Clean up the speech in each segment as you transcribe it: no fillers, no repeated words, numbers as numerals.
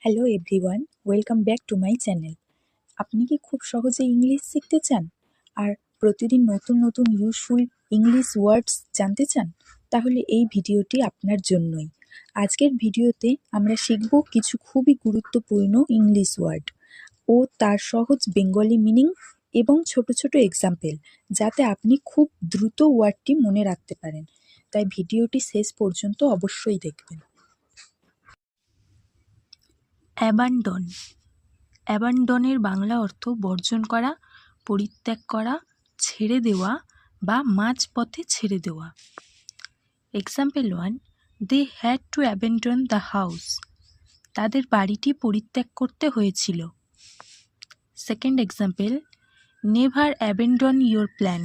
Hello everyone, welcome back to my channel. আপনি কি খুব সহজে ইংলিশ শিখতে চান আর প্রতিদিন নতুন নতুন ইউজফুল ইংলিশ ওয়ার্ডস জানতে চান? তাহলে এই ভিডিওটি আপনার জন্যই। আজকের ভিডিওতে আমরা শিখব কিছু খুবই গুরুত্বপূর্ণ ইংলিশ ওয়ার্ড ও তার সহজ বেঙ্গলি মিনিং এবং ছোট ছোট এক্সাম্পল, যাতে আপনি খুব দ্রুত ওয়ার্ডটি মনে রাখতে পারেন। তাই ভিডিওটি শেষ পর্যন্ত অবশ্যই দেখবেন। অ্যাবান্ডন। অ্যাবান্ডনের বাংলা অর্থ বর্জন করা, পরিত্যাগ করা, ছেড়ে দেওয়া বা মাঝপথে ছেড়ে দেওয়া। Example 1, they had to abandon the house. তাদের বাড়িটি পরিত্যাগ করতে হয়েছিল। Second example, never abandon your plan.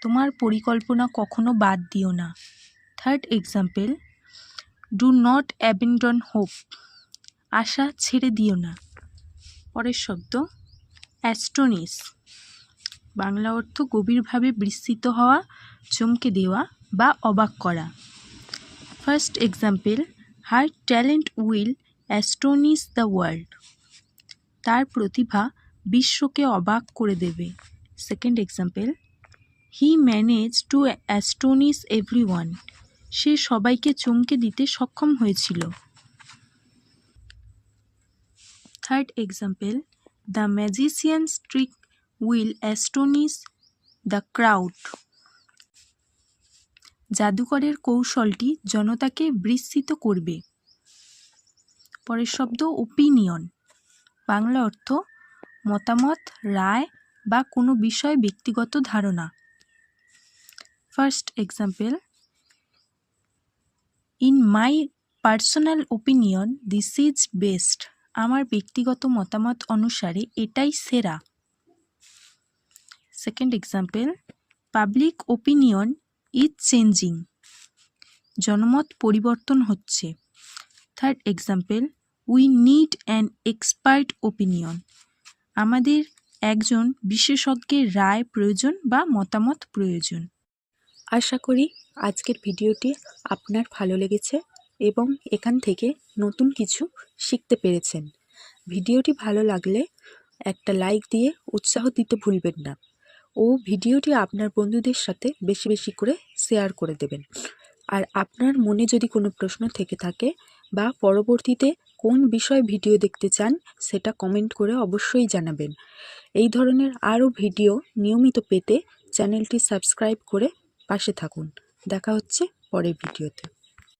তোমার পরিকল্পনা কখনো বাদ দিও না। Third example, do not abandon hope. আশা ছেড়ে দিও না। পরের শব্দ অ্যাস্টোনিশ। বাংলা অর্থ গভীরভাবে বিস্মিত হওয়া, চমকে দেওয়া বা অবাক করা। First example, her talent will astonish the world. তার প্রতিভা বিশ্বকে অবাক করে দেবে। Second example, he manage to astonish everyone. সে সবাইকে চমকে দিতে সক্ষম হয়েছিল। Third example, the magician's trick will astonish the crowd. জাদুকরের কৌশলটি জনতাকে বিস্মিত করবে। পরের শব্দ ওপিনিয়ন। বাংলা অর্থ মতামত, রায় বা কোনো বিষয়ে ব্যক্তিগত ধারণা। First example, in my personal opinion this is best. আমার ব্যক্তিগত মতামত অনুসারে এটাই সেরা। Second example, public opinion is changing. জনমত পরিবর্তন হচ্ছে। Third example, we need an expert opinion. আমাদের একজন বিশেষজ্ঞের রায় প্রয়োজন বা মতামত প্রয়োজন। আশা করি আজকের ভিডিওটি আপনার ভালো লেগেছে এবং এখান থেকে নতুন কিছু শিখতে পেরেছেন। ভিডিওটি ভালো লাগলে একটা লাইক দিয়ে উৎসাহ দিতে ভুলবেন না ও ভিডিওটি আপনার বন্ধুদের সাথে বেশি বেশি করে শেয়ার করে দেবেন। আর আপনার মনে যদি কোনো প্রশ্ন থেকে থাকে বা পরবর্তীতে কোন বিষয়ে ভিডিও দেখতে চান, সেটা কমেন্ট করে অবশ্যই জানাবেন। এই ধরনের আরও ভিডিও নিয়মিত পেতে চ্যানেলটি সাবস্ক্রাইব করে পাশে থাকুন। দেখা হচ্ছে পরের ভিডিওতে।